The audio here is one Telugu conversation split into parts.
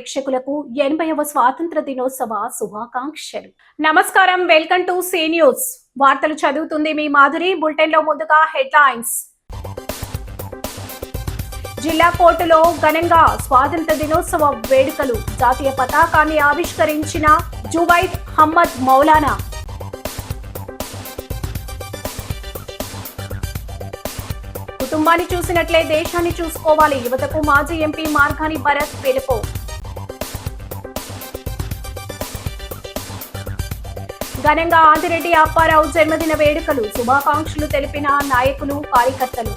ప్రేక్షకులకు 80వ స్వాతంత్ర దినోత్సవ శుభాకాంక్షలు. నమస్కారం, వెల్కమ్ టు సి న్యూస్. వార్తలు చదువుతుంది మీ మాధురి. బులెటిన్ లో ముందుగా హెడ్లైన్స్. జిల్లా కోర్టులో ఘనంగా స్వాతంత్ర దినోత్సవ వేడుకలు. జాతీయ పతాకాన్ని ఆవిష్కరించిన జువైద్ అహ్మద్ మౌలానా. కుటుంబాన్ని చూసినట్లే దేశాన్ని చూసుకోవాలి. యువతకు మాజీ ఎంపీ మార్గాని భరత్ పిలుపు. ఘనంగా ఆదిరెడ్డి అప్పారావు జన్మదిన వేడుకలు. శుభాకాంక్షలు తెలిపిన నాయకులు, కార్యకర్తలు.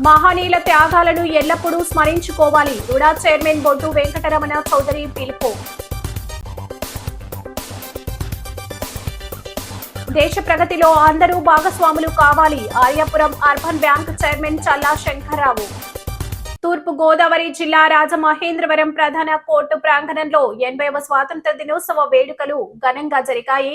మహనీయుల త్యాగాలను ఎల్లప్పుడూ స్మరించుకోవాలి. రుడా చైర్మన్ బొడ్డు వెంకటరమణ చౌదరి పిలుపు. దేశ ప్రగతిలో అందరూ భాగస్వాములు కావాలి. ఆర్యాపురం అర్బన్ బ్యాంక్ చైర్మన్ చల్లా శంకర్రావు. తూర్పు గోదావరి జిల్లా రాజమహేంద్రవరం ప్రధాన కోర్టు ప్రాంగణంలో 80వ స్వాతంత్ర దినోత్సవ వేడుకలు ఘనంగా జరిగాయి.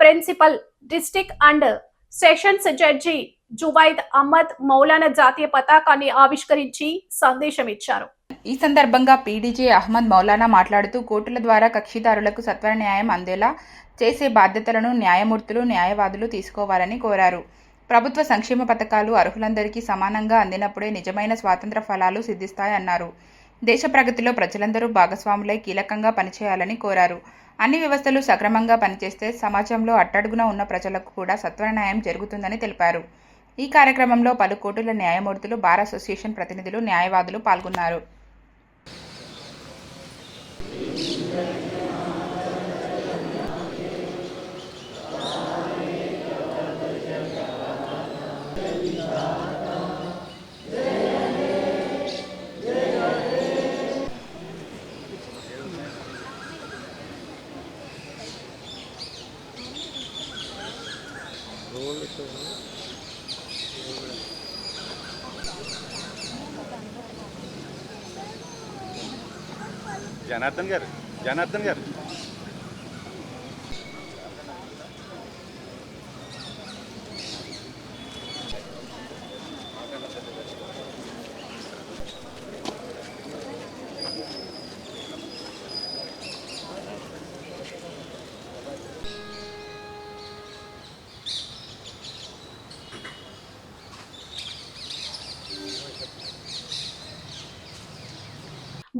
Principal district and sessions judge Juvaid Ahmed Maulana జాతీయ పతాకాన్ని ఆవిష్కరించి సందేశం ఇచ్చారు. ఈ సందర్భంగా పీడీజే అహ్మద్ మౌలానా మాట్లాడుతూ కోర్టుల ద్వారా కక్షిదారులకు సత్వర న్యాయం అందేలా చేసే బాధ్యతలను న్యాయమూర్తులు, న్యాయవాదులు తీసుకోవాలని కోరారు. ప్రభుత్వ సంక్షేమ పథకాలు అర్హులందరికీ సమానంగా అందినప్పుడే నిజమైన స్వాతంత్ర ఫలాలు సిద్ధిస్తాయన్నారు. దేశ ప్రగతిలో ప్రజలందరూ భాగస్వాములై కీలకంగా పనిచేయాలని కోరారు. అన్ని వ్యవస్థలు సక్రమంగా పనిచేస్తే సమాజంలో అట్టడుగున ఉన్న ప్రజలకు కూడా సత్వర న్యాయం జరుగుతుందని తెలిపారు. ఈ కార్యక్రమంలో పలు కోర్టుల న్యాయమూర్తులు, బార్ అసోసియేషన్ ప్రతినిధులు, న్యాయవాదులు పాల్గొన్నారు. జనార్దన్ గారు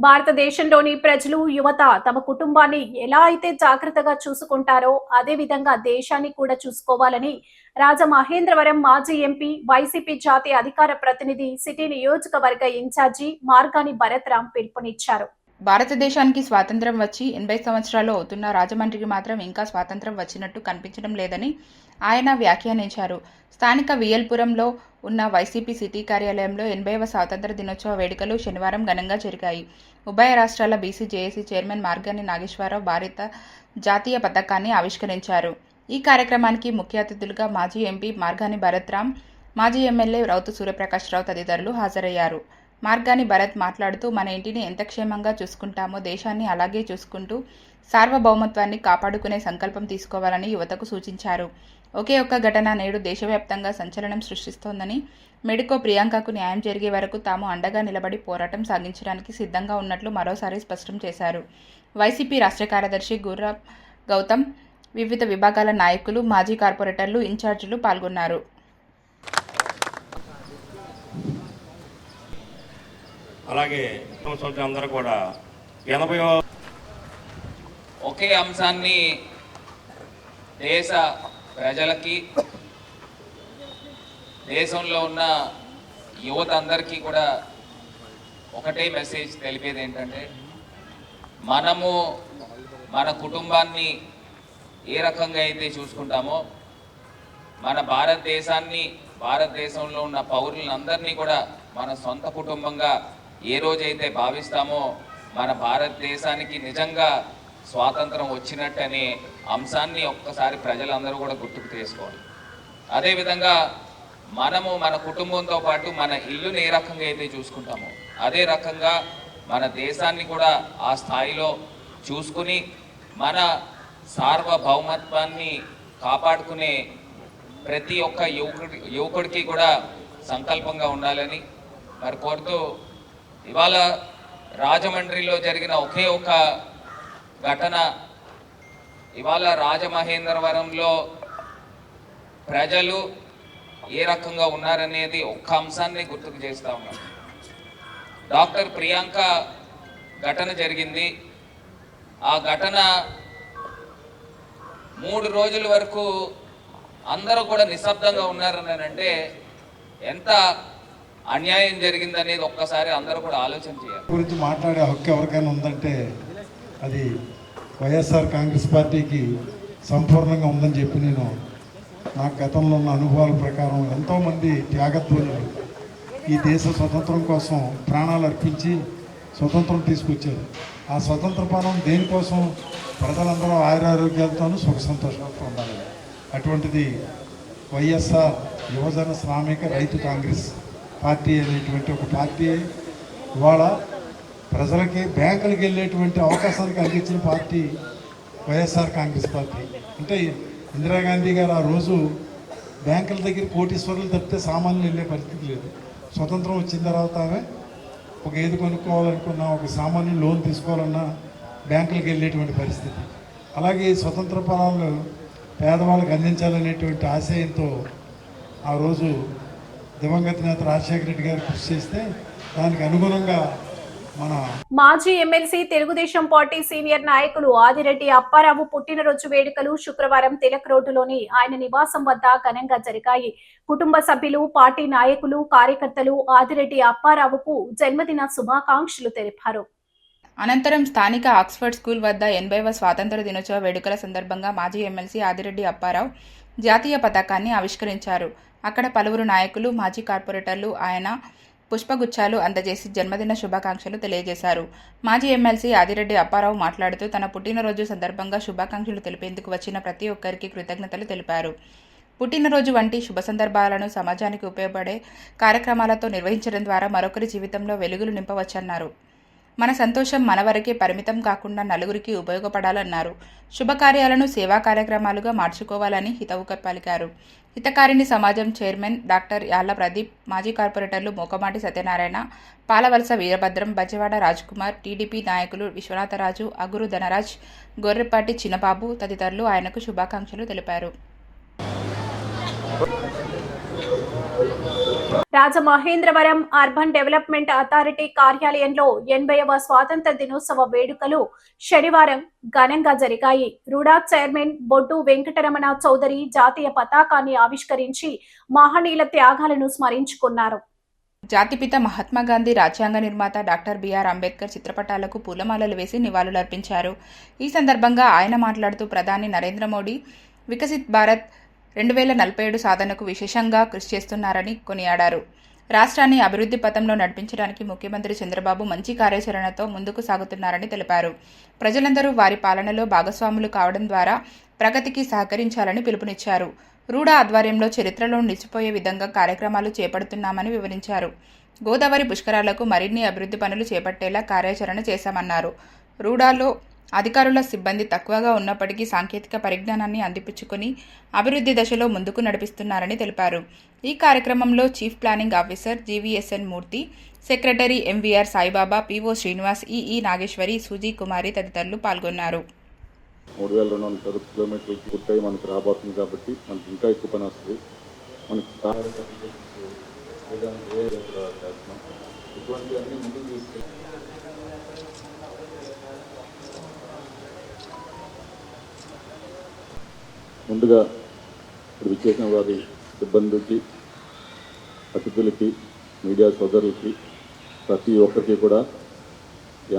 భారతదేశంలోని ప్రజలు, యువత తమ కుటుంబాన్ని ఎలా అయితే జాగ్రత్తగా చూసుకుంటారో అదే విధంగా దేశాన్ని కూడా చూసుకోవాలని రాజమహేంద్రవరం మాజీ ఎంపీ, వైసీపీ జాతీయ అధికార ప్రతినిధి, సిటీ నియోజకవర్గ ఇన్ఛార్జి మార్గాని భరత్ రామ్ పిలుపునిచ్చారు. భారతదేశానికి స్వాతంత్ర్యం వచ్చి 80 సంవత్సరాలు అవుతున్న రాజమండ్రికి మాత్రం ఇంకా స్వాతంత్ర్యం వచ్చినట్టు కనిపించడం లేదని ఆయన వ్యాఖ్యానించారు. స్థానిక వియల్పురంలో ఉన్న వైసీపీ సిటీ కార్యాలయంలో 80వ స్వాతంత్ర దినోత్సవ వేడుకలు శనివారం ఘనంగా జరిగాయి. ఉభయ రాష్ట్రాల BC JAC chairman Margani Nageswara Rao భారత జాతీయ పతాకాన్ని ఆవిష్కరించారు. ఈ కార్యక్రమానికి ముఖ్య అతిథులుగా మాజీ ఎంపీ మార్గాని భరత్ రామ్, మాజీ ఎమ్మెల్యే రౌతు సూర్యప్రకాశ్రావు తదితరులు హాజరయ్యారు. మార్గాని భరత్ మాట్లాడుతూ, మన ఇంటిని ఎంత క్షేమంగా చూసుకుంటామో దేశాన్ని అలాగే చూసుకుంటూ సార్వభౌమత్వాన్ని కాపాడుకునే సంకల్పం తీసుకోవాలని యువతకు సూచించారు. ఒకే ఒక్క ఘటన నేడు దేశవ్యాప్తంగా సంచలనం సృష్టిస్తోందని, మెడికో ప్రియాంకకు న్యాయం జరిగే వరకు తాము అండగా నిలబడి పోరాటం సాగించడానికి సిద్ధంగా ఉన్నట్లు మరోసారి స్పష్టం చేశారు. వైసీపీ రాష్ట్ర కార్యదర్శి గుర్రం గౌతమ్, వివిధ విభాగాల నాయకులు, మాజీ కార్పొరేటర్లు, ఇన్ఛార్జీలు పాల్గొన్నారు. అలాగే అందరూ కూడా 80వ ఒకే అంశాన్ని దేశ ప్రజలకి, దేశంలో ఉన్న యువత అందరికీ కూడా ఒకటే మెసేజ్ తెలిపేది ఏంటంటే, మనము మన కుటుంబాన్ని ఏ రకంగా అయితే చూసుకుంటామో మన భారతదేశంలో ఉన్న పౌరులందరినీ కూడా మన సొంత కుటుంబంగా ఏ రోజైతే భావిస్తామో మన భారతదేశానికి నిజంగా స్వాతంత్రం వచ్చినట్టనే అంశాన్ని ఒక్కసారి ప్రజలందరూ కూడా గుర్తుకు తీసుకోవాలి. అదేవిధంగా మనము మన కుటుంబంతో పాటు మన ఇల్లుని ఏ రకంగా అయితే చూసుకుంటామో అదే రకంగా మన దేశాన్ని కూడా ఆ స్థాయిలో చూసుకుని మన సార్వభౌమత్వాన్ని కాపాడుకునే ప్రతి ఒక్క యువకుడికి కూడా సంకల్పంగా ఉండాలని మరి కోరుతూ ఇవాళ రాజమండ్రిలో జరిగిన ఒకే ఒక ఘటన ఇవాళ రాజమహేంద్రవరంలో ప్రజలు ఏ రకంగా ఉన్నారనేది ఒక్క అంశాన్ని గుర్తుకు చేస్తా ఉన్నాం. డాక్టర్ ప్రియాంక ఘటన జరిగింది. ఆ ఘటన 3 రోజుల వరకు అందరూ కూడా నిశ్శబ్దంగా ఉన్నారని అంటే ఎంత అన్యాయం జరిగిందనేది ఒక్కసారి అందరూ కూడా ఆలోచన చేయాలి. గురించి మాట్లాడే హక్కు ఎవరికైనా ఉందంటే అది వైఎస్ఆర్ కాంగ్రెస్ పార్టీకి సంపూర్ణంగా ఉందని చెప్పి నేను నా గతంలో ఉన్న అనుభవాల ప్రకారం ఎంతోమంది త్యాగధ్వనులు ఈ దేశ స్వతంత్రం కోసం ప్రాణాలు అర్పించి స్వతంత్రం తీసుకొచ్చారు. ఆ స్వతంత్ర పాలన దేనికోసం? ప్రజలందరూ ఆయురారోగ్యాలతోనూ సుఖ సంతోషాలతో ఉండాలి. అటువంటిది వైఎస్ఆర్ యువజన శ్రామిక రైతు కాంగ్రెస్ పార్టీ అనేటువంటి ఒక పార్టీ ఇవాళ ప్రజలకి బ్యాంకులకు వెళ్ళేటువంటి అవకాశాన్ని కలిగించిన పార్టీ వైఎస్ఆర్ కాంగ్రెస్ పార్టీ. అంటే ఇందిరాగాంధీ గారు ఆ రోజు బ్యాంకుల దగ్గర కోటీశ్వరులు తప్పితే సామాన్యులు వెళ్ళే పరిస్థితి లేదు. స్వతంత్రం వచ్చిన తర్వాత ఆమె ఒక ఏది కొనుక్కోవాలనుకున్నా, ఒక సామాన్యులు లోన్ తీసుకోవాలన్నా బ్యాంకులకు వెళ్ళేటువంటి పరిస్థితి. అలాగే స్వతంత్ర ఫలాలు పేదవాళ్ళకి అందించాలనేటువంటి ఆశయంతో ఆ రోజు దివంగత నేత రాజశేఖర రెడ్డి గారు కృషి చేస్తే దానికి అనుగుణంగా మన మాజీ ఎమ్మెల్సీ తెలుగుదేశం పార్టీ సీనియర్ నాయకులు ఆదిరెడ్డి అప్పారావు పుట్టినరోజు వేడుకలు శుక్రవారం తిలక్ రోడ్డులోని ఆయన నివాసం వద్ద ఘనంగా జరిగాయి. కుటుంబ సభ్యులు, పార్టీ నాయకులు, కార్యకర్తలు ఆదిరెడ్డి అప్పారావుకు జన్మదిన శుభాకాంక్షలు తెలిపారు. అనంతరం స్థానిక ఆక్స్ఫర్డ్ స్కూల్ వద్ద 80వ స్వాతంత్ర దినోత్సవ వేడుకల సందర్భంగా మాజీ ఎమ్మెల్సీ ఆదిరెడ్డి అప్పారావు జాతీయ పతాకాన్ని ఆవిష్కరించారు. అక్కడ పలువురు నాయకులు, మాజీ కార్పొరేటర్లు ఆయన పుష్పగుచ్చాలు అందజేసి జన్మదిన శుభాకాంక్షలు తెలియజేశారు. మాజీ ఎమ్మెల్సీ ఆదిరెడ్డి అప్పారావు మాట్లాడుతూ తన పుట్టినరోజు సందర్భంగా శుభాకాంక్షలు తెలిపేందుకు వచ్చిన ప్రతి ఒక్కరికి కృతజ్ఞతలు తెలిపారు. పుట్టినరోజు వంటి శుభ సందర్భాలను సమాజానికి ఉపయోగపడే కార్యక్రమాలతో నిర్వహించడం ద్వారా మరొకరి జీవితంలో వెలుగులు నింపవచ్చన్నారు. మన సంతోషం మన వరకే పరిమితం కాకుండా నలుగురికి ఉపయోగపడాలన్నారు. శుభకార్యాలను సేవా కార్యక్రమాలుగా మార్చుకోవాలని హితవు పలికారు. హితకారిణి సమాజం చైర్మన్ డాక్టర్ యాళ్ల ప్రదీప్, మాజీ కార్పొరేటర్లు మోకమాటి సత్యనారాయణ, పాలవలస వీరభద్రం, బజ్జవాడ రాజ్కుమార్, టీడీపీ నాయకులు విశ్వనాథరాజు, అగురు ధనరాజ్, గొర్రెపాటి చిన్నబాబు తదితరులు ఆయనకు శుభాకాంక్షలు తెలిపారు. రాజమహేంద్రవరం అర్బన్ డెవలప్మెంట్ అథారిటీ కార్యాలయంలో 80వ స్వాతంత్ర దినోత్సవ వేడుకలు శనివారం ఘనంగా జరిగాయి. రూడా చైర్మన్ బొడ్డు వెంకటరమణ చౌదరి జాతీయ పతాకాన్ని ఆవిష్కరించి మహనీయుల త్యాగాలను స్మరించుకున్నారు. జాతిపిత మహాత్మాగాంధీ, రాజ్యాంగ నిర్మాత డాక్టర్ బిఆర్ అంబేద్కర్ చిత్రపటాలకు పూలమాలలు వేసి నివాళులర్పించారు. ఈ సందర్భంగా ఆయన మాట్లాడుతూ ప్రధాని నరేంద్ర మోడీ వికసిత్ భారత్ 2047 సాధనకు విశేషంగా కృషి చేస్తున్నారని కొనియాడారు. రాష్ట్రాన్ని అభివృద్ధి పథంలో నడిపించడానికి ముఖ్యమంత్రి చంద్రబాబు మంచి కార్యాచరణతో ముందుకు సాగుతున్నారని తెలిపారు. ప్రజలందరూ వారి పాలనలో భాగస్వాములు కావడం ద్వారా ప్రగతికి సహకరించాలని పిలుపునిచ్చారు. రూడా ఆధ్వర్యంలో చరిత్రలో నిలిచిపోయే విధంగా కార్యక్రమాలు చేపడుతున్నామని వివరించారు. గోదావరి పుష్కరాలకు మరిన్ని అభివృద్ధి పనులు చేపట్టేలా కార్యాచరణ చేశామన్నారు. రూడాలో అధికారుల సిబ్బంది తక్కువగా ఉన్నప్పటికీ సాంకేతిక పరిజ్ఞానాన్ని అందిపుచ్చుకుని అభివృద్ధి దశలో ముందుకు నడిపిస్తున్నారని తెలిపారు. ఈ కార్యక్రమంలో chief planning officer GVSN Murthy, secretary MVR Saibaba, PO Srinivas, EE Nageswari, Suji Kumari తదితరులు పాల్గొన్నారు. 3240 కిలోమీటర్లు పూర్తయి మనకు రాబోతుంది కాబట్టి మనకి ఇంకా ఎక్కువ పని వస్తుంది. మనకి ఇటువంటి అన్ని ముందుకు తీసుకెళ్ళి ముందుగా ఇప్పుడు విచ్చేసిన వారి సిబ్బందికి, అతిథులకి, మీడియా సోదరులకి, ప్రతి ఒక్కరికి కూడా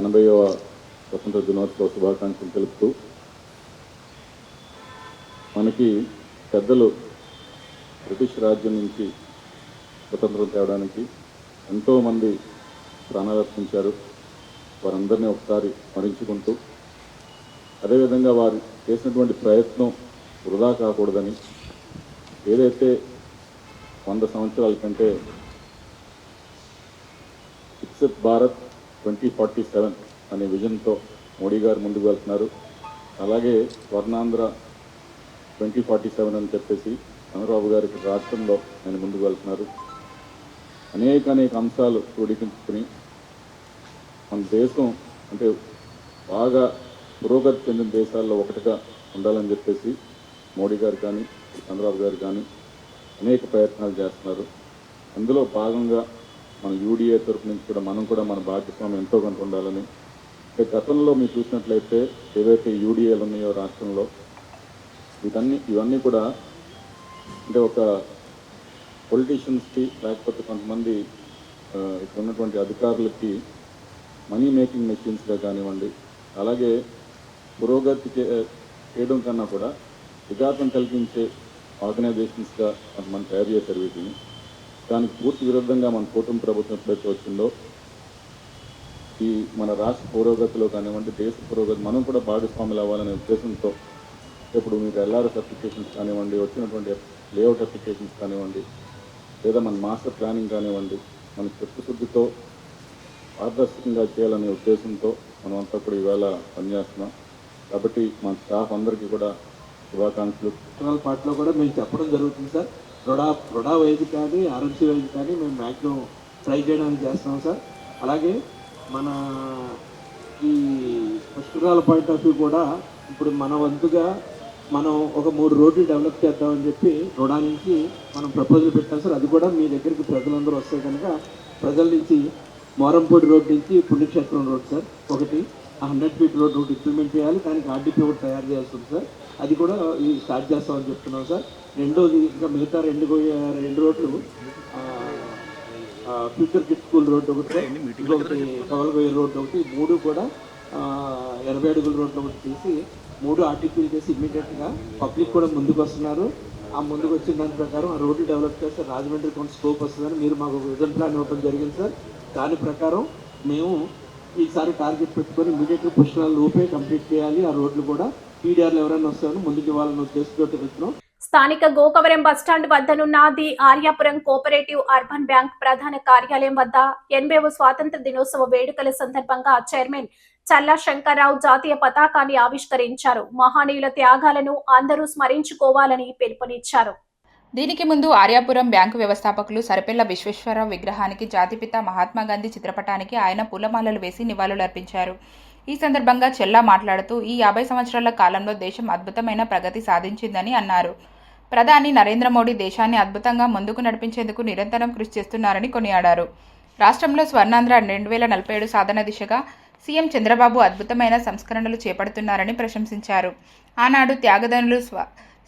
80వ స్వతంత్ర దినోత్సవ శుభాకాంక్షలు తెలుపుతూ, మనకి పెద్దలు బ్రిటిష్ రాజ్యం నుంచి స్వతంత్రం తేవడానికి ఎంతోమంది ప్రాణాలర్పించారు. వారందరినీ ఒకసారి స్మరించుకుంటూ, అదేవిధంగా వారు చేసినటువంటి ప్రయత్నం వృధా కాకూడదని, ఏదైతే 100 సంవత్సరాల కంటే వికసిత్ భారత్ 2047 అనే విజన్తో మోడీ గారు ముందుకు వెళ్తున్నారు. అలాగే స్వర్ణాంధ్ర 2047 అని చెప్పేసి చంద్రబాబు గారికి రాష్ట్రంలో ఆయన ముందుకు వెళ్తున్నారు. అనేక అంశాలు క్రోడీకరించుకుని మన దేశం అంటే బాగా పురోగతి చెందిన దేశాల్లో ఒకటిగా ఉండాలని చెప్పేసి మోడీ గారు కానీ చంద్రబాబు గారు కానీ అనేక ప్రయత్నాలు చేస్తున్నారు. అందులో భాగంగా మన యూడిఏ తరఫు నుంచి కూడా మనం కూడా మన భాగస్వామ్యం ఎంతో కొంత ఉండాలని. గతంలో మీరు చూసినట్లయితే ఏవైతే యూడిఏలు ఉన్నాయో రాష్ట్రంలో ఇవన్నీ కూడా అంటే ఒక పొలిటీషియన్స్కి లేకపోతే కొంతమంది ఇక్కడ ఉన్నటువంటి అధికారులకి మనీ మేకింగ్ మెషిన్స్గా కానివ్వండి, అలాగే పురోగతి చేయడం కన్నా కూడా విఘాతం కలిగించే ఆర్గనైజేషన్స్గా మనం తయారు చేశారు వీటిని. దానికి పూర్తి విరుద్ధంగా మన కూటమి ప్రభుత్వం ఎప్పుడైతే వచ్చిందో ఈ మన రాష్ట్ర పురోగతిలో కానివ్వండి, దేశ పురోగతి మనం కూడా భాగస్వాములు అవ్వాలనే ఉద్దేశంతో ఇప్పుడు మీకు ఎల్ఆర్ఎస్ అప్లికేషన్స్ కానివ్వండి, వచ్చినటువంటి లేఅవుట్ అప్లికేషన్స్ కానివ్వండి, లేదా మన మాస్టర్ ప్లానింగ్ కానివ్వండి, మన చిత్తశుద్ధితో పారదర్శకంగా చేయాలనే ఉద్దేశంతో మనం అంతా కూడా ఈవేళ పనిచేస్తున్నాం. కాబట్టి మన స్టాఫ్ అందరికీ కూడా శుభాకాంక్షలు. పార్టీలో కూడా మేము చెప్పడం జరుగుతుంది సార్. రుడా వైజ్ కానీ ఆర్ఎంసీ వైజ్ కానీ మేము మ్యాక్సిమం ట్రై చేయడానికి చేస్తున్నాం సార్. అలాగే మన ఈ పుష్కరాల పాయింట్ ఆఫ్ వ్యూ కూడా ఇప్పుడు మన వంతుగా మనం ఒక 3 రోడ్లు డెవలప్ చేద్దామని చెప్పి రుడా నుంచి మనం ప్రపోజల్ పెట్టాం సార్. అది కూడా మీ దగ్గరికి ప్రజలందరూ వస్తే కనుక ప్రజల నుంచి మోరంపూడి రోడ్ నుంచి పుణ్యక్షేత్రం రోడ్ సార్ ఒకటి, ఆ 100 ఫీట్ రోడ్ ఒకటి ఇంప్లిమెంట్ చేయాలి. దానికి ఆర్డీపీ ఒకటి తయారు చేయాల్సి ఉంది సార్. అది కూడా స్టార్ట్ చేస్తామని చెప్తున్నాం సార్. రెండోది ఇంకా మిగతా రెండు రోడ్లు ఫ్యూచర్ కిడ్ స్కూల్ రోడ్డు ఒకటి, ఇంకొకటి కవలగొయ్య రోడ్డు ఒకటి, 3 కూడా 80 అడుగుల రోడ్లు ఒకటి తీసి 3 ఆర్టీపీలు చేసి ఇమ్మీడియట్గా పబ్లిక్ కూడా ముందుకు వస్తున్నారు. ఆ ముందుకు వచ్చిన దాని ప్రకారం ఆ రోడ్లు డెవలప్ చేస్తే రాజమండ్రి కొంత స్కోప్ వస్తుందని మీరు మాకు విజన్ ప్లాన్ ఇవ్వడం జరిగింది సార్. దాని ప్రకారం మేము ఈసారి టార్గెట్ పెట్టుకొని ఇమ్మీడియట్గా పుష్కరాల లోపే కంప్లీట్ చేయాలి. ఆ రోడ్లు కూడా పీడీఆర్లు ఎవరైనా వస్తారని ముందుకు ఇవ్వాలని ఉద్దేశంతో వెళ్తున్నాం. స్థానిక గోకవరం బస్టాండ్ వద్దనున్న the Aryapuram cooperative urban bank ప్రధాన కార్యాలయం వద్ద 80వ స్వాతంత్ర దినోత్సవ వేడుకల సందర్భంగా చైర్మన్ చల్లా శంకర్రావు జాతీయ పతాకాన్ని ఆవిష్కరించారు. మహనీయుల త్యాగాలను అందరూ స్మరించుకోవాలని పిలుపునిచ్చారు. దీనికి ముందు ఆర్యాపురం బ్యాంకు వ్యవస్థాపకులు సరిపెళ్ల విశ్వేశ్వరరావు విగ్రహానికి జాతిపిత మహాత్మాగాంధీ చిత్రపటానికి ఆయన పూలమాలలు వేసి నివాళులర్పించారు. ఈ సందర్భంగా చెల్లా మాట్లాడుతూ ఈ 50 సంవత్సరాల కాలంలో దేశం అద్భుతమైన ప్రగతి సాధించిందని అన్నారు. ప్రధాని నరేంద్ర మోడీ దేశాన్ని అద్భుతంగా ముందుకు నడిపించేందుకు నిరంతరం కృషి చేస్తున్నారని కొనియాడారు. రాష్ట్రంలో స్వర్ణాంధ్ర 2047 సాధన దిశగా సీఎం చంద్రబాబు అద్భుతమైన సంస్కరణలు చేపడుతున్నారని ప్రశంసించారు. ఆనాడు త్యాగదనులు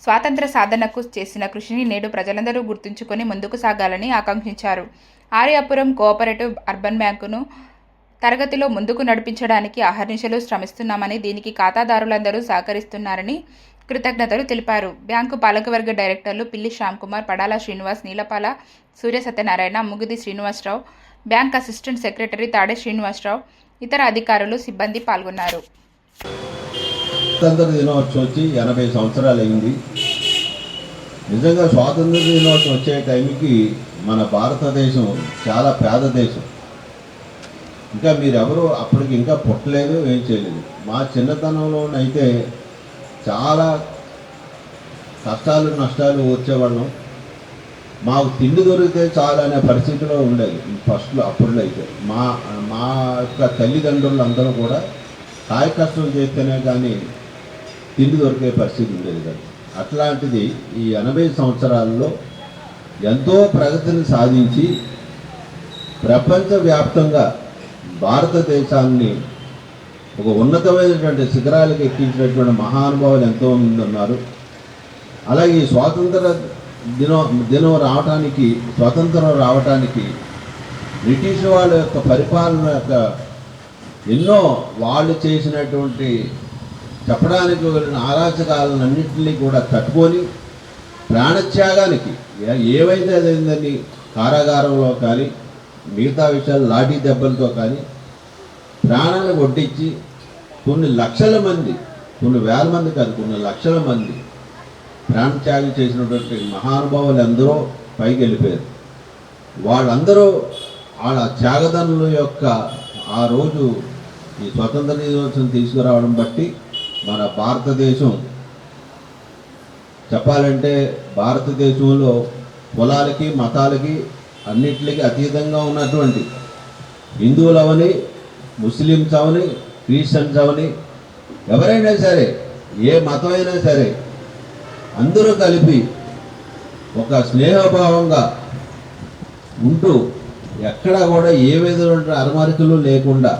స్వాతంత్ర సాధనకు చేసిన కృషిని నేడు ప్రజలందరూ గుర్తుంచుకొని ముందుకు సాగాలని ఆకాంక్షించారు. ఆర్యాపురం కోఆపరేటివ్ అర్బన్ బ్యాంకును తరగతిలో ముందుకు నడిపించడానికి అహర్నిశలు శ్రమిస్తున్నామని, దీనికి ఖాతాదారులందరూ సహకరిస్తున్నారని కృతజ్ఞతలు తెలిపారు. బ్యాంకు పాలకవర్గ డైరెక్టర్లు Pilli Shyamkumar, Padala Srinivas, Neelapala Surya Satyanarayana, Mugidi Srinivasarao, bank assistant secretary Tade Srinivasarao, ఇతర అధికారులు, సిబ్బంది పాల్గొన్నారు. స్వాతంత్ర దినోత్సవం వచ్చి 80 సంవత్సరాలు అయింది. నిజంగా స్వాతంత్ర దినోత్సవం వచ్చే టైంకి మన భారతదేశం చాలా పేద దేశం. ఇంకా మీరెవరూ అప్పటికి ఇంకా పుట్టలేదు, ఏం చేయలేదు. మా చిన్నతనంలోనైతే చాలా కష్టాలు నష్టాలు వచ్చేవాళ్ళం. మాకు తిండి దొరికితే చాలు అనే పరిస్థితిలో ఉండేది ఫస్ట్లో. అప్పుడులో అయితే మా యొక్క తల్లిదండ్రులు అందరూ కూడా కాయ కష్టం చేస్తేనే కానీ తిండి దొరికే పరిస్థితి ఉండేది కదా. అట్లాంటిది ఈ 80 సంవత్సరాల్లో ఎంతో ప్రగతిని సాధించి ప్రపంచవ్యాప్తంగా భారతదేశాన్ని ఒక ఉన్నతమైనటువంటి శిఖరాలకు ఎక్కించినటువంటి మహానుభావులు ఎంతోమంది ఉన్నారు. అలాగే ఈ దినం రావటానికి, స్వతంత్రం రావటానికి బ్రిటిష్ వాళ్ళ యొక్క పరిపాలన యొక్క ఎన్నో వాళ్ళు చేసినటువంటి చెప్పడానికి వెళ్ళిన అరాచకాలన్నింటినీ కూడా తట్టుకొని ప్రాణత్యాగానికి ఏవైతే అయిందని కారాగారంలో కానీ మిగతా విషయాలు లాఠీ దెబ్బలతో కానీ ప్రాణాలను కొట్టించి కొన్ని లక్షల మంది, కొన్ని వేల మంది కాదు, కొన్ని లక్షల మంది ప్రాణత్యాగం చేసినటువంటి మహానుభావులు ఎందరో పైకి వెళ్ళిపోయారు. వాళ్ళందరూ వాళ్ళ త్యాగదనుల యొక్క ఆ రోజు ఈ స్వతంత్ర దినోత్సవం తీసుకురావడం బట్టి మన భారతదేశం చెప్పాలంటే భారతదేశంలో కులాలకి మతాలకి అన్నిటికీ అతీతంగా ఉన్నటువంటి హిందువులవని ముస్లిమ్స్ అవని, క్రిస్టియన్స్ అవని, ఎవరైనా సరే, ఏ మతమైనా సరే అందరూ కలిపి ఒక స్నేహభావంగా ఉంటూ ఎక్కడ కూడా ఏ విధమైన అరమరికలు లేకుండా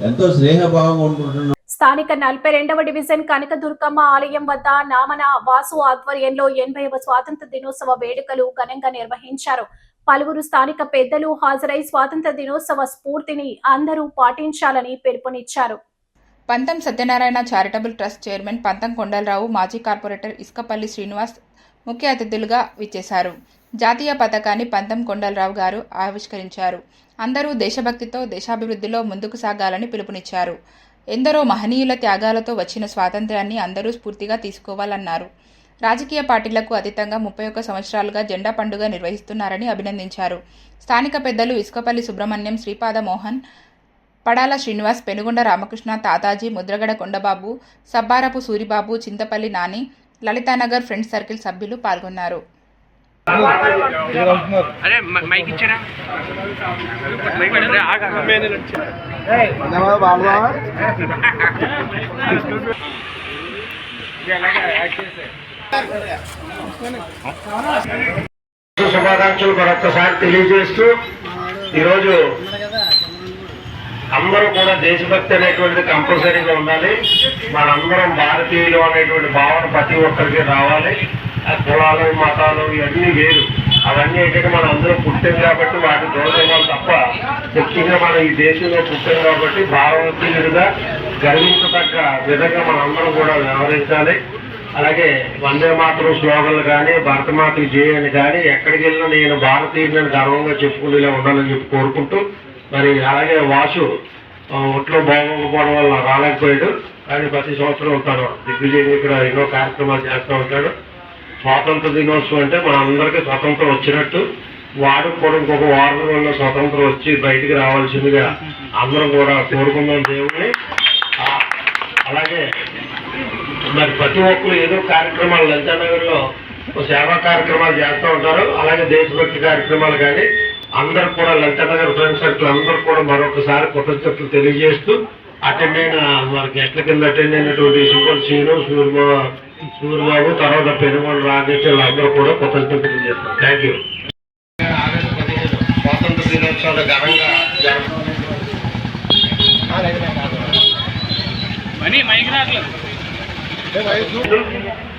ఎంతో స్నేహభావంగా ఉంటున్నాం. స్థానిక 42వ డివిజన్ కనకదుర్గమ్మ ఆలయం వద్ద నామన వాసు ఆధ్వర్యంలో 80వ స్వాతంత్ర దినోత్సవ వేడుకలు ఘనంగా నిర్వహించారు. పలువురు స్థానిక పెద్దలు హాజరై స్వాతంత్ర దినోత్సవ స్ఫూర్తిని అందరూ పాటించాలని పిలుపునిచ్చారు. పంతం సత్యనారాయణ చారిటబుల్ ట్రస్ట్ చైర్మన్ పంతం కొండలరావు, మాజీ కార్పొరేటర్ ఇసుకపల్లి శ్రీనివాస్ ముఖ్య అతిథులుగా విచ్చేశారు. జాతీయ పతాకాన్ని పంతం కొండలరావు గారు ఆవిష్కరించారు. అందరూ దేశభక్తితో దేశాభివృద్ధిలో ముందుకు సాగాలని పిలుపునిచ్చారు. ఎందరో మహనీయుల త్యాగాలతో వచ్చిన స్వాతంత్ర్యాన్ని అందరూ స్ఫూర్తిగా తీసుకోవాలన్నారు. రాజకీయ పార్టీలకు అతీతంగా 31 సంవత్సరాలుగా జెండా పండుగ నిర్వహిస్తున్నారని అభినందించారు. స్థానిక పెద్దలు ఇసుకపల్లి సుబ్రహ్మణ్యం, శ్రీపాద మోహన్, పడాల శ్రీనివాస్, పెనుగొండ రామకృష్ణ, తాతాజీ, ముద్రగడ కొండబాబు, సబ్బారపు సూరిబాబు, చింతపల్లి నాని, లలితానగర్ ఫ్రెండ్స్ సర్కిల్ సభ్యులు పాల్గొన్నారు. శుభాకాంక్షలు మరొక్కసారి తెలియజేస్తూ, ఈరోజు అందరూ కూడా దేశభక్తి అనేటువంటిది కంపల్సరీగా ఉండాలి. మనందరం భారతీయులు అనేటువంటి భావన ప్రతి ఒక్కరికి రావాలి. ఆ కులాలు, మతాలు ఇవన్నీ వేరు. అవన్నీ ఏంటంటే మనం అందరం పుట్టాం కాబట్టి వాటిని గౌరవించాలి తప్ప, ముఖ్యంగా మనం ఈ దేశంలో పుట్టాం కాబట్టి భారతీయులుగా గర్వించదగ్గ విధంగా మనందరం కూడా వ్యవహరించాలి. అలాగే వందే మాతరం స్లోగన్లు కానీ, భరతమాతకి జయ అని కానీ, ఎక్కడికి వెళ్ళినా నేను భారతీయులను గర్వంగా చెప్పుకునేలా ఉండాలని చెప్పి కోరుకుంటూ, మరి అలాగే వాసు ఒట్లో బాగోకపోవడం వల్ల రాలేకపోయాడు. కానీ ప్రతి సంవత్సరం తను దిగ్విజయంగా ఇక్కడ ఎన్నో కార్యక్రమాలు చేస్తూ ఉంటాడు. స్వాతంత్ర దినోత్సవం అంటే మన అందరికీ స్వతంత్రం వచ్చినట్టు, వాడు కూడా ఇంకొక వారం రోజుల్లో స్వతంత్రం వచ్చి బయటికి రావాల్సిందిగా అందరం కూడా కోరుకుందాం దేవుణ్ణి. అలాగే మరి ప్రతి ఒక్కరు ఏదో కార్యక్రమాలు లలితానగర్లో సేవా కార్యక్రమాలు చేస్తూ ఉంటారు. అలాగే దేశభక్తి కార్యక్రమాలు కానీ అందరూ కూడా లలితానగర్ ఫ్రెండ్స్ సర్కిల్ అందరూ కూడా మరొకసారి కృతజ్ఞతలు తెలియజేస్తూ, అటెండ్ అయిన మరి గెస్ట్ల కింద అటెండ్ అయినటువంటి సింగల్ శ్రీను, సూర్యబాబు, తర్వాత పెనుగొండ రాజేష్ అందరూ కూడా కృతజ్ఞతలు తెలియజేస్తారు. Thank you. ఆగస్టు 15 స్వాతంత్ర దినోత్సవాలు ఘనంగా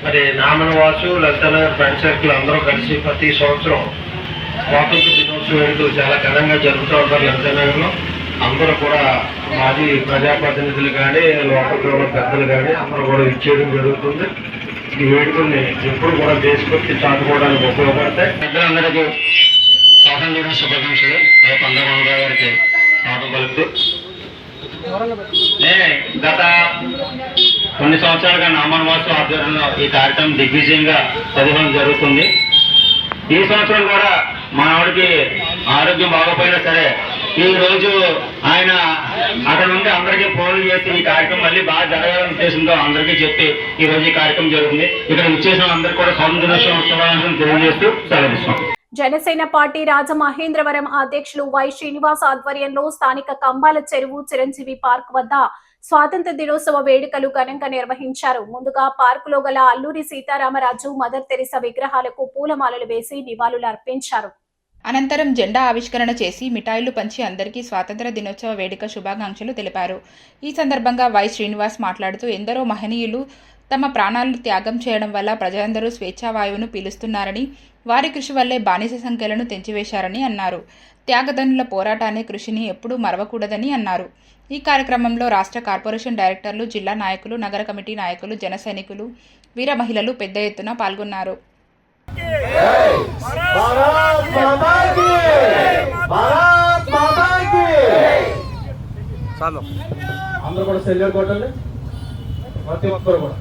మరి నామనవాసు, లలితానగర్ ఫ్రెండ్స్ సర్కిల్ అందరూ కలిసి ప్రతి సంవత్సరం స్వాతంత్ర దినోత్సవం వేడుకలు చాలా ఘనంగా జరుగుతూ ఉంటారు. లలితానగర్లో అందరూ కూడా మాజీ ప్రజాప్రతినిధులు కానీ, లోకల్ పెద్దలు కానీ అందరూ కూడా ఇచ్చేయడం జరుగుతుంది. ఈ వేడుకల్ని ఎప్పుడు కూడా దేశభక్తి చాటుకోవడానికి ఉపయోగపడతాయి. పెద్దలందరికీ స్వాతంత్ర దినోత్సవ శుభాకాంక్షలు. పంతరావు గారికి స్వాగతం పలుకుతూ, గత కొన్ని సంవత్సరాలుగా నామనవాసు ఆధ్వర్యంలో ఈ కార్యక్రమం దిగ్విజయంగా చదవడం జరుగుతుంది. ఈ సంవత్సరం కూడా మా ఆవిడకి ఆరోగ్యం బాగోపోయినా సరే ఈ రోజు ఆయన అక్కడ నుండి అందరికీ ఫోన్లు చేసి ఈ కార్యక్రమం మళ్ళీ బాగా జరగాలని ఉద్దేశంతో అందరికీ చెప్పి ఈ రోజు ఈ కార్యక్రమం జరుగుతుంది. ఇక్కడ విచ్చేసిన అందరికీ కూడా స్వాతంత్ర దినోత్సవం శుభాకాంక్షలు తెలియజేస్తూ సెలవిస్తాం. జనసేన పార్టీ రాజమహేంద్రవరం అధ్యక్షులు వై శ్రీనివాస్ ఆధ్వర్యంలో స్థానిక కంబాల చెరువు చిరంజీవి పార్క్ వద్ద స్వాతంత్ర దినోత్సవ వేడుకలు ఘనంగా నిర్వహించారు. ముందుగా పార్కులో గల అల్లూరి సీతారామరాజు, మదర్ తెరిసా విగ్రహాలకు పూలమాలలు వేసి నివాళులు అర్పించారు. అనంతరం జెండా ఆవిష్కరణ చేసి మిఠాయిలు పంచి అందరికీ స్వాతంత్ర దినోత్సవ వేడుక శుభాకాంక్షలు తెలిపారు. ఈ సందర్భంగా వై శ్రీనివాస్ మాట్లాడుతూ, ఎందరో మహనీయులు తమ ప్రాణాలను త్యాగం చేయడం వల్ల ప్రజలందరూ స్వేచ్ఛావాయువును పీలుస్తున్నారని, వారి కృషి వల్లే బానిస సంఖ్యలను తెంచివేశారని అన్నారు. త్యాగదనుల పోరాటాన్ని, కృషిని ఎప్పుడూ మరవకూడదని అన్నారు. ఈ కార్యక్రమంలో రాష్ట్ర కార్పొరేషన్ డైరెక్టర్లు, జిల్లా నాయకులు, నగర కమిటీ నాయకులు, జన సైనికులు, వీర మహిళలు పెద్ద ఎత్తున పాల్గొన్నారు. అందరూ కూడా సెల్యూట్ కొట్టండి. ప్రతి ఒక్కరు కూడా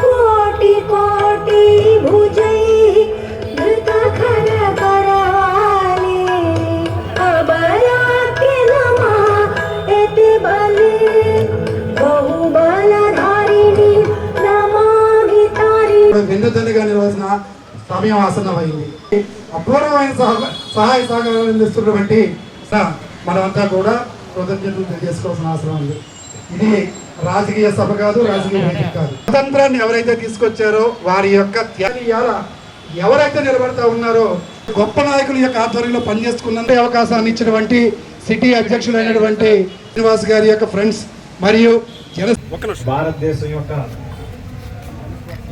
కోటి కోటి భుజై మృత ఖర కరాలే అబరాత్య నమా ఎతి బలి బహు బలధారిణి నమామి తారి. వెన్నుదన్నుగా నిలవాల్సిన సమయం ఆసన్నమైంది. అపూర్వమైన సహాయ సహకారాలు అందిస్తున్నటువంటి మనమంతా కూడా కృతజ్ఞతలు తెలియజేసుకోవాల్సిన అవసరం ఉంది. ఇది రాజకీయ సభ కాదు, రాజకీయ వేదిక కాదు. స్వతంత్రాన్ని ఎవరైతే తీసుకొచ్చారో వారి యొక్క త్యాగాల ఎవరైతే నిలబడతా ఉన్నారో గొప్ప నాయకుల యొక్క ఆధ్వర్యంలో పనిచేసుకున్నంత అవకాశాన్ని ఇచ్చినటువంటి సిటీ అధ్యక్షులైనటువంటి శ్రీనివాస్ గారి యొక్క ఫ్రెండ్స్ మరియు భారతదేశం యొక్క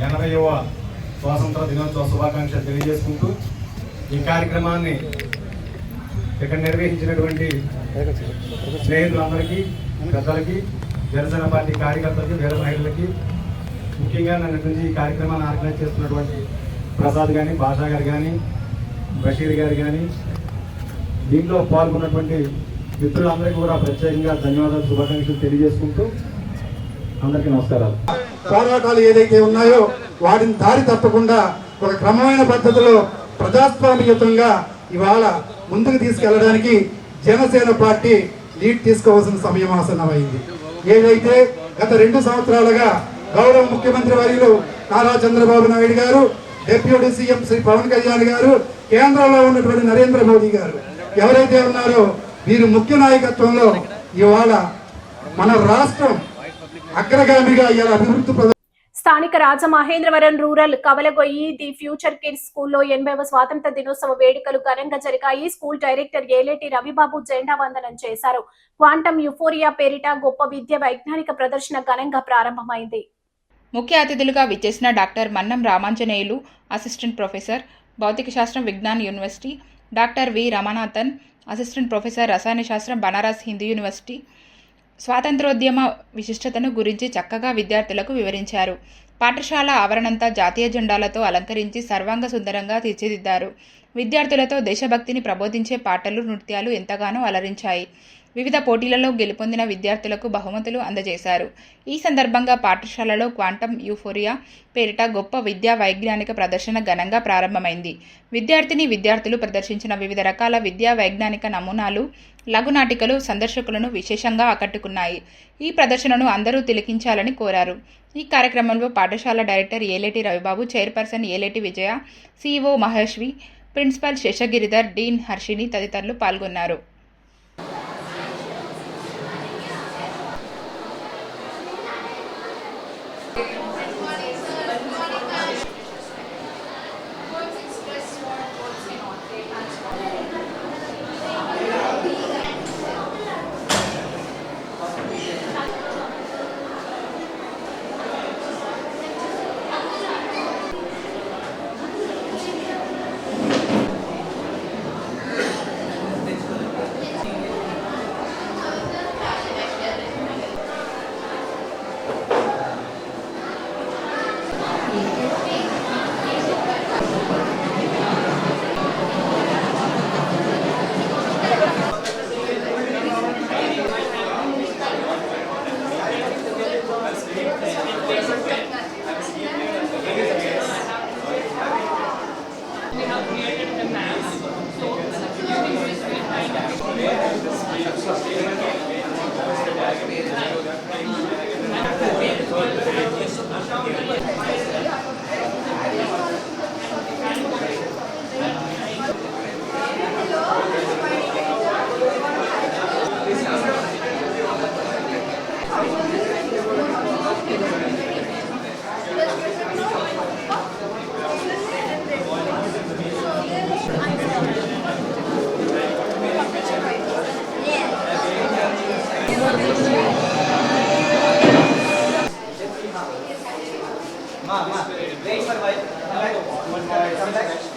80వ స్వాతంత్ర దినోత్సవ శుభాకాంక్షలు తెలియజేసుకుంటూ ఈ కార్యక్రమాన్ని ఇక్కడ నిర్వహించినటువంటి స్నేహితులందరికీ, పెద్దలకి, జనసేన పార్టీ కార్యకర్తలకి, వీర మహిళలకి, ముఖ్యంగా నన్ను నుంచి ఈ కార్యక్రమాన్ని ఆర్గనైజ్ చేస్తున్నటువంటి ప్రసాద్ కానీ, భాషా గారు కానీ, బషీర్ గారు కానీ, దీంట్లో పాల్గొన్నటువంటి మిత్రులందరికీ కూడా ప్రత్యేకంగా ధన్యవాదాలు, శుభాకాంక్షలు తెలియజేసుకుంటూ అందరికీ నమస్కారాలు. పోరాటాలు ఏదైతే ఉన్నాయో వాటిని దారి తప్పకుండా ఒక క్రమమైన పద్ధతిలో ప్రజాస్వామ్యయుతంగా ఇవాళ ముందుకు తీసుకెళ్లడానికి జనసేన పార్టీ లీడ్ తీసుకోవాల్సిన సమయం ఆసన్నమైంది. ఏదైతే గత 2 సంవత్సరాలుగా గౌరవ ముఖ్యమంత్రి వర్యులు నారా చంద్రబాబు నాయుడు గారు, డిప్యూటీ సీఎం శ్రీ పవన్ కళ్యాణ్ గారు, కేంద్రంలో ఉన్నటువంటి నరేంద్ర మోదీ గారు ఎవరైతే ఉన్నారో వీరు ముఖ్య నాయకత్వంలో ఇవాళ మన రాష్ట్రం అగ్రగామిగా ఇలా అభివృద్ధి. స్థానిక Rajamahendravaram rural Kavalagoyyi the future kids స్కూల్లో 80వ స్వాతంత్ర దినోత్సవ వేడుకలు ఘనంగా జరిగాయి. స్కూల్ డైరెక్టర్ ఏలేటి రవిబాబు జెండా వందనం చేశారు. క్వాంటమ్ యుఫోరియా పేరిట గొప్ప విద్య వైజ్ఞానిక ప్రదర్శన ఘనంగా ప్రారంభమైంది. ముఖ్య అతిథులుగా విచ్చేసిన doctor Mannam Ramanjaneyulu, assistant professor, భౌతిక శాస్త్రం, Vignan university, doctor V Ramanathan, assistant professor, రసాయన శాస్త్రం, బనారస్ హిందూ యూనివర్సిటీ స్వాతంత్రోద్యమ విశిష్టతను గురించి చక్కగా విద్యార్థులకు వివరించారు. పాఠశాల ఆవరణంతా జాతీయ జెండాలతో అలంకరించి సర్వాంగ సుందరంగా తీర్చిదిద్దారు. విద్యార్థులతో దేశభక్తిని ప్రబోధించే పాటలు, నృత్యాలు ఎంతగానో అలరించాయి. వివిధ పోటీలలో గెలుపొందిన విద్యార్థులకు బహుమతులు అందజేశారు. ఈ సందర్భంగా పాఠశాలలో క్వాంటమ్ యూఫోరియా పేరిట గొప్ప విద్యా వైజ్ఞానిక ప్రదర్శన ఘనంగా ప్రారంభమైంది. విద్యార్థులు ప్రదర్శించిన వివిధ రకాల విద్యా వైజ్ఞానిక నమూనాలు, లఘునాటికలు సందర్శకులను విశేషంగా ఆకట్టుకున్నాయి. ఈ ప్రదర్శనను అందరూ తిలకించాలని కోరారు. ఈ కార్యక్రమంలో పాఠశాల director Eleti Ravibabu, chairperson Eleti Vijaya, CEO Maheshwi, principal Seshagiridhar, dean Harshini తదితరులు పాల్గొన్నారు.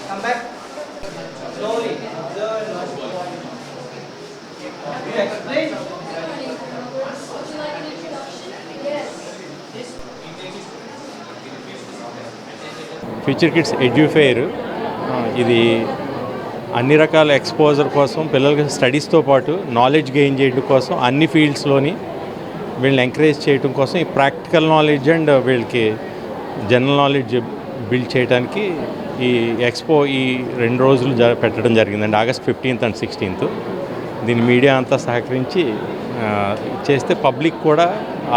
Come back. Slowly. You explain. Future kids edufair ఇది అన్ని రకాల ఎక్స్పోజర్ కోసం, పిల్లలకి స్టడీస్తో పాటు నాలెడ్జ్ గెయిన్ చేయడం కోసం అన్ని ఫీల్డ్స్లోని వీళ్ళని ఎంకరేజ్ చేయడం కోసం ఈ ప్రాక్టికల్ నాలెడ్జ్ అండ్ వీళ్ళకి జనరల్ నాలెడ్జ్ బిల్డ్ చేయడానికి ఈ ఎక్స్పో ఈ 2 రోజులు పెట్టడం జరిగిందండి. August 15th and 16th. దీని మీడియా అంతా సహకరించి చేస్తే పబ్లిక్ కూడా,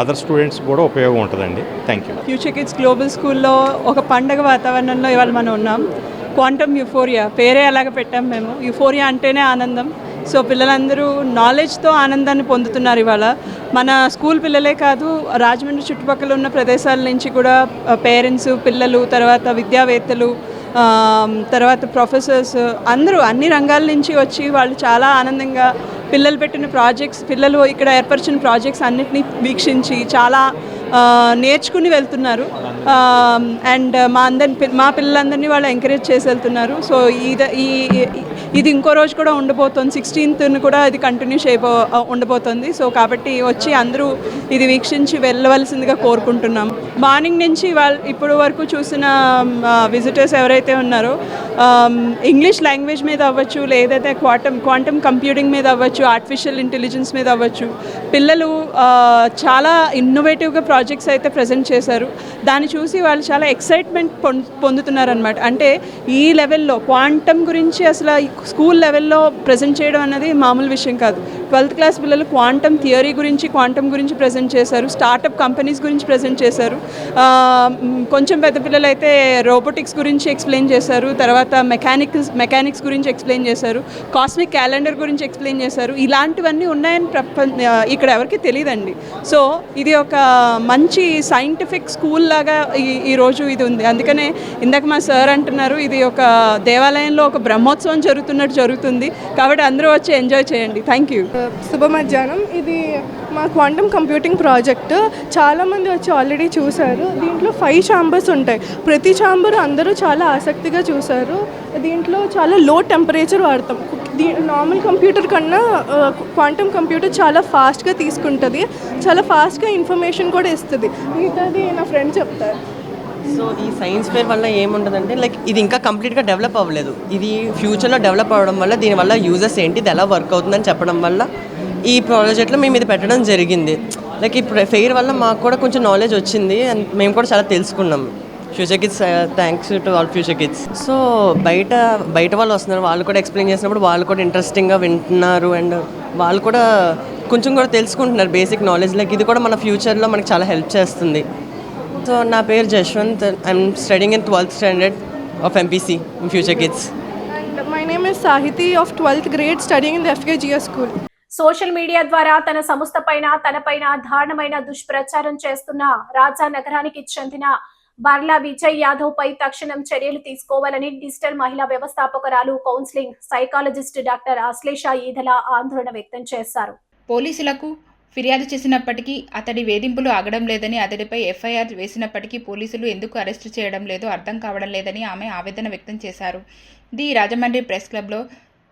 అదర్ స్టూడెంట్స్ కూడా ఉపయోగం ఉంటుందండి. Thank you. Future kids global స్కూల్లో ఒక పండగ వాతావరణంలో ఇవాళ మనం ఉన్నాం. క్వాంటమ్ యూఫోరియా పేరే అలాగ పెట్టాం మేము. యూఫోరియా అంటేనే ఆనందం. సో పిల్లలందరూ నాలెడ్జ్తో ఆనందాన్ని పొందుతున్నారు. ఇవాళ మన స్కూల్ పిల్లలే కాదు, రాజమండ్రి చుట్టుపక్కల ఉన్న ప్రదేశాల నుంచి కూడా పేరెంట్స్, పిల్లలు, తర్వాత విద్యావేత్తలు, తర్వాత ప్రొఫెసర్స్ అందరూ అన్ని రంగాల నుంచి వచ్చి వాళ్ళు చాలా ఆనందంగా పిల్లలు పెట్టిన ప్రాజెక్ట్స్, పిల్లలు ఇక్కడ ఏర్పరిచిన ప్రాజెక్ట్స్ అన్నిటినీ వీక్షించి చాలా నేర్చుకుని వెళ్తున్నారు. అండ్ మా పిల్లలందరినీ వాళ్ళు ఎంకరేజ్ చేసి వెళ్తున్నారు. సో ఇది ఇంకో రోజు కూడా ఉండబోతుంది, 16th కూడా ఇది కంటిన్యూ ఉండబోతుంది. సో కాబట్టి వచ్చి అందరూ ఇది వీక్షించి వెళ్ళవలసిందిగా కోరుకుంటున్నాం. మార్నింగ్ నుంచి ఇప్పుడు వరకు చూసిన విజిటర్స్ ఎవరైతే ఉన్నారో ఇంగ్లీష్ లాంగ్వేజ్ మీద అవ్వచ్చు, లేదైతే క్వాంటమ్ కంప్యూటింగ్ మీద అవ్వచ్చు, ఆర్టిఫిషియల్ ఇంటెలిజెన్స్ మీద అవ్వచ్చు, పిల్లలు చాలా ఇన్నోవేటివ్గా ప్రాజెక్ట్స్ అయితే ప్రజెంట్ చేశారు. దాన్ని చూసి వాళ్ళు చాలా ఎక్సైట్మెంట్ పొందుతున్నారనమాట. అంటే ఈ లెవెల్లో క్వాంటమ్ గురించి అసలు స్కూల్ లెవెల్లో ప్రజెంట్ చేయడం అనేది మామూలు విషయం కాదు. 12th క్లాస్ పిల్లలు క్వాంటమ్ థియరీ గురించి, క్వాంటమ్ గురించి ప్రజెంట్ చేశారు, స్టార్టప్ కంపెనీస్ గురించి ప్రజెంట్ చేశారు. కొంచెం పెద్ద పిల్లలు అయితే రోబోటిక్స్ గురించి ఎక్స్ప్లెయిన్ చేశారు, తర్వాత మెకానిక్స్ గురించి ఎక్స్ప్లెయిన్ చేశారు, కాస్మిక్ క్యాలెండర్ గురించి ఎక్స్ప్లెయిన్ చేశారు. ఇలాంటివన్నీ ఉన్నాయని ఇక్కడ ఎవరికి తెలియదండి. సో ఇది ఒక మంచి సైంటిఫిక్ స్కూల్ లాగా ఈరోజు ఇది ఉంది. అందుకనే ఇందాక మా సార్ అంటున్నారు ఇది ఒక దేవాలయంలో ఒక బ్రహ్మోత్సవం జరుగుతుంది. కాబట్టి అందరూ వచ్చి ఎంజాయ్ చేయండి. Thank you. శుభ మధ్యాహ్నం. ఇది మా క్వాంటమ్ కంప్యూటింగ్ ప్రాజెక్ట్. చాలామంది వచ్చి ఆల్రెడీ చూశారు. దీంట్లో 5 ఛాంబర్స్ ఉంటాయి. ప్రతి ఛాంబర్ అందరూ చాలా ఆసక్తిగా చూశారు. దీంట్లో చాలా లో టెంపరేచర్ వాడతాం. నార్మల్ కంప్యూటర్ కన్నా క్వాంటమ్ కంప్యూటర్ చాలా ఫాస్ట్గా తీసుకుంటుంది, చాలా ఫాస్ట్గా ఇన్ఫర్మేషన్ కూడా ఇస్తుంది. మిగతాది నా ఫ్రెండ్ చెప్తారు. సో ఈ సైన్స్ ఫేర్ వల్ల ఏముంటుందంటే లైక్ ఇది ఇంకా కంప్లీట్గా డెవలప్ అవ్వలేదు. ఇది ఫ్యూచర్లో డెవలప్ అవ్వడం వల్ల దీనివల్ల యూజెస్ ఏంటి, ఇది ఎలా వర్క్ అవుతుందని చెప్పడం వల్ల ఈ ప్రాజెక్ట్లో మేము ఇది పెట్టడం జరిగింది. లైక్ ఈ ఫెయిర్ వల్ల మాకు కూడా కొంచెం నాలెడ్జ్ వచ్చింది అండ్ మేము కూడా చాలా తెలుసుకున్నాం. Future kids, thanks to all future kids. So బయట వాళ్ళు వస్తున్నారు, వాళ్ళు కూడా ఎక్స్ప్లెయిన్ చేసినప్పుడు వాళ్ళు కూడా ఇంట్రెస్టింగ్గా వింటున్నారు అండ్ వాళ్ళు కూడా కొంచెం కూడా తెలుసుకుంటున్నారు బేసిక్ నాలెడ్జ్. లైక్ ఇది కూడా మన ఫ్యూచర్లో మనకి చాలా హెల్ప్ చేస్తుంది. సో నా పేరు Jashwanth. I'm studying in 12th standard of MPC in Future Kids. And my name is Sahiti of 12th grade studying in the FKGS school. Social media ద్వారా తన సంస్థ పైన తనపైన దారుణమైన దుష్ప్రచారం చేస్తున్న రాజా నగరానికి చెందిన బర్లా విజయ్ యాదవ్ పై తక్షణం చర్యలు తీసుకోవాలని డిజిటల్ మహిళా వ్యవస్థాపకురాలు, counselling psychologist doctor Aslesha Eedala ఆందోళన వ్యక్తం చేశారు. పోలీసులకు ఫిర్యాదు చేసినప్పటికీ అతడి వేధింపులు ఆగడం లేదని, అతడిపై ఎఫ్ఐఆర్ వేసినప్పటికీ పోలీసులు ఎందుకు అరెస్టు చేయడం లేదో అర్థం కావడం లేదని ఆమె ఆవేదన వ్యక్తం చేశారు. ది రాజమండ్రి ప్రెస్ క్లబ్లో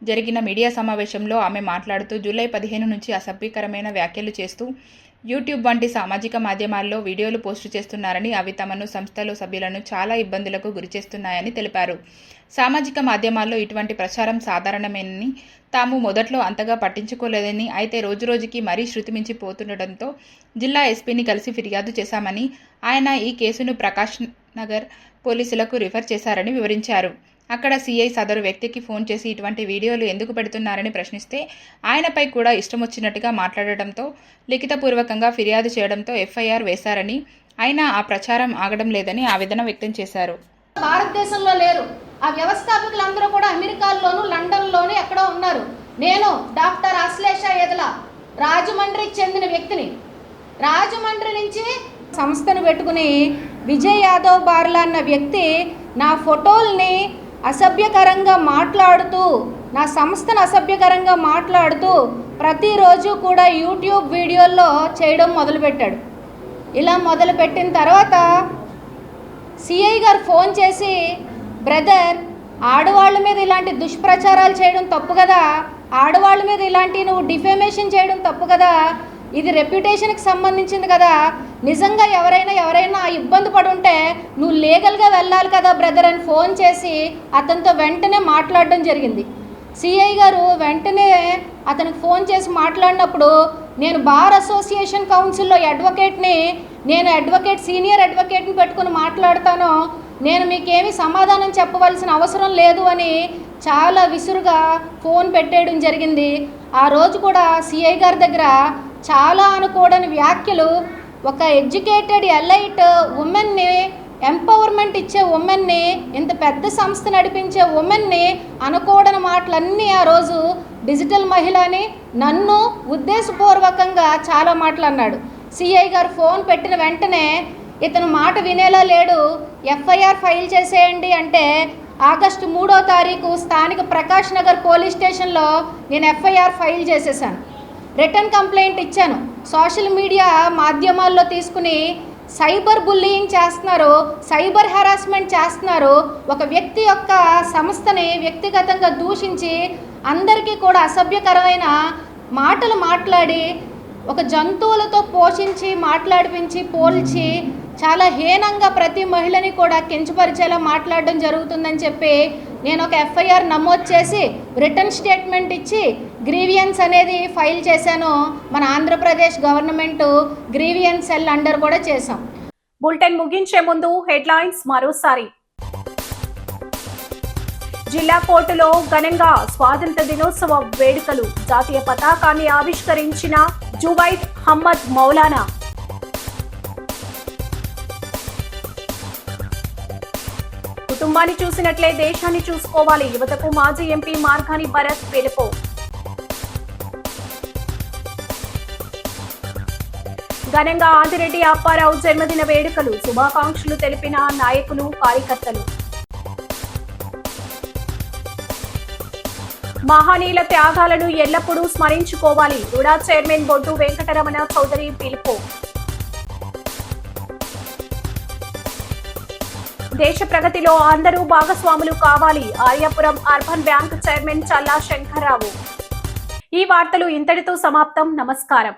జరిగిన మీడియా సమావేశంలో ఆమె మాట్లాడుతూ జూలై 15 నుంచి అసభ్యకరమైన వ్యాఖ్యలు చేస్తూ యూట్యూబ్ వంటి సామాజిక మాధ్యమాల్లో వీడియోలు పోస్టు చేస్తున్నారని, అవి తమను, సంస్థలో సభ్యులను చాలా ఇబ్బందులకు గురిచేస్తున్నాయని తెలిపారు. సామాజిక మాధ్యమాల్లో ఇటువంటి ప్రచారం సాధారణమేనని, తాము మొదట్లో అంతగా పట్టించుకోలేదని, అయితే రోజురోజుకి మరీ శృతిమించి పోతుండటంతో జిల్లా ఎస్పీని కలిసి ఫిర్యాదు చేశామని, ఆయన ఈ కేసును ప్రకాష్ నగర్ పోలీసులకు రిఫర్ చేశారని వివరించారు. అక్కడ సీఐ సదరు వ్యక్తికి ఫోన్ చేసి ఇటువంటి వీడియోలు ఎందుకు పెడుతున్నారని ప్రశ్నిస్తే ఆయనపై కూడా ఇష్టం వచ్చినట్టుగా మాట్లాడటంతో లిఖితపూర్వకంగా ఫిర్యాదు చేయడంతో ఎఫ్ఐఆర్ వేశారని, అయినా ఆ ప్రచారం ఆగడం లేదని ఆవేదన వ్యక్తం చేశారు. భారతదేశంలో లేరు. ఆ వ్యవస్థాపకులందరూ కూడా అమెరికాలోను, లండన్లోను ఎక్కడో ఉన్నారు. నేను డాక్టర్ అశ్లేష ఈదల రాజమండ్రికి చెందిన వ్యక్తిని. రాజమండ్రి నుంచి సంస్థను పెట్టుకుని విజయ్ యాదవ్ బార్లా అన్న వ్యక్తి నా ఫోటోల్ని అసభ్యకరంగా మాట్లాడుతూ, నా సంస్థను అసభ్యకరంగా మాట్లాడుతూ ప్రతిరోజు కూడా యూట్యూబ్ వీడియోల్లో చేయడం మొదలుపెట్టాడు. ఇలా మొదలుపెట్టిన తర్వాత సిఐ గారు ఫోన్ చేసి, బ్రదర్, ఆడవాళ్ళ మీద ఇలాంటి దుష్ప్రచారాలు చేయడం తప్పు కదా, ఆడవాళ్ళ మీద ఇలాంటి నువ్వు డిఫేమేషన్ చేయడం తప్పు కదా, ఇది రెప్యుటేషన్కి సంబంధించింది కదా, నిజంగా ఎవరైనా ఇబ్బంది పడి ఉంటే నువ్వు లీగల్గా వెళ్ళాలి కదా బ్రదర్ అని ఫోన్ చేసి అతనితో వెంటనే మాట్లాడడం జరిగింది. సిఐ గారు వెంటనే అతనికి ఫోన్ చేసి మాట్లాడినప్పుడు, నేను బార్ అసోసియేషన్ కౌన్సిల్లో సీనియర్ అడ్వకేట్ని పెట్టుకుని మాట్లాడతాను, నేను మీకేమీ సమాధానం చెప్పవలసిన అవసరం లేదు అని చాలా విసురుగా ఫోన్ పెట్టేయడం జరిగింది. ఆ రోజు కూడా సిఐ గారి దగ్గర చాలా అనుకోడని వ్యాఖ్యలు, ఒక ఎడ్యుకేటెడ్ ఎలైట్ ఉమెన్ని ఎంపవర్మెంట్ ఇచ్చే ఉమెన్ని, ఇంత పెద్ద సంస్థ నడిపించే ఉమెన్ని అనకూడని మాటలన్నీ ఆ రోజు డిజిటల్ మహిళ అని నన్ను ఉద్దేశపూర్వకంగా చాలా మాటలు అన్నాడు. సిఐ గారు ఫోన్ పెట్టిన వెంటనే ఇతను మాట వినేలా లేడు, ఎఫ్ఐఆర్ ఫైల్ చేసేయండి అంటే ఆగస్టు 3వ తారీఖు స్థానిక ప్రకాష్ నగర్ పోలీస్ స్టేషన్లో నేను ఎఫ్ఐఆర్ ఫైల్ చేసేసాను. రిటర్న్ కంప్లైంట్ ఇచ్చాను. సోషల్ మీడియా మాధ్యమాల్లో తీసుకుని సైబర్ బుల్లియింగ్ చేస్తున్నారు, సైబర్ హెరాస్మెంట్ చేస్తున్నారు. ఒక వ్యక్తి యొక్క సంస్థని వ్యక్తిగతంగా దూషించి అందరికీ కూడా అసభ్యకరమైన మాటలు మాట్లాడి ఒక జంతువులతో పోషించి మాట్లాడిపించి పోల్చి చాలా హీనంగా ప్రతి మహిళని కూడా కించపరిచేలా మాట్లాడడం జరుగుతుందని చెప్పి నేను ఒక ఎఫ్ఐఆర్ నమోదు చేసి రిటర్న్ స్టేట్మెంట్ ఇచ్చి గ్రీవియన్స్ అనేది ఫైల్ చేశాను. మన Andhra Pradesh government grievance cell under కూడా చేశాం. బులెటిన్ ముగించే ముందు హెడ్లైన్స్ మరోసారి. జిల్లా కోర్టులో ఘనంగా స్వాతంత్ర దినోత్సవ వేడుకలు. జాతీయ పతాకాన్ని ఆవిష్కరించిన జువైద్ అహ్మద్ మౌలానా. కుటుంబాన్ని చూసినట్లే దేశాన్ని చూసుకోవాలి. యువతకు మాజీ ఎంపీ మార్గాని భరత్ పిలుపు. ఘనంగా ఆదిరెడ్డి అప్పారావు జన్మదిన వేడుకలు. శుభాకాంక్షలు తెలిపిన నాయకులు, కార్యకర్తలు. మహనీయుల త్యాగాలను ఎల్లప్పుడూ స్మరించుకోవాలి. రుడా చైర్మన్ బొడ్డు వెంకటరమణ చౌదరి పిలుపు. దేశ ప్రగతిలో అందరూ భాగస్వాములు కావాలి. ఆర్యాపురం అర్బన్ బ్యాంక్ చైర్మన్ చల్లా శంకర్రావు. ఈ వార్తలు ఇంతటితో సమాప్తం. నమస్కారం.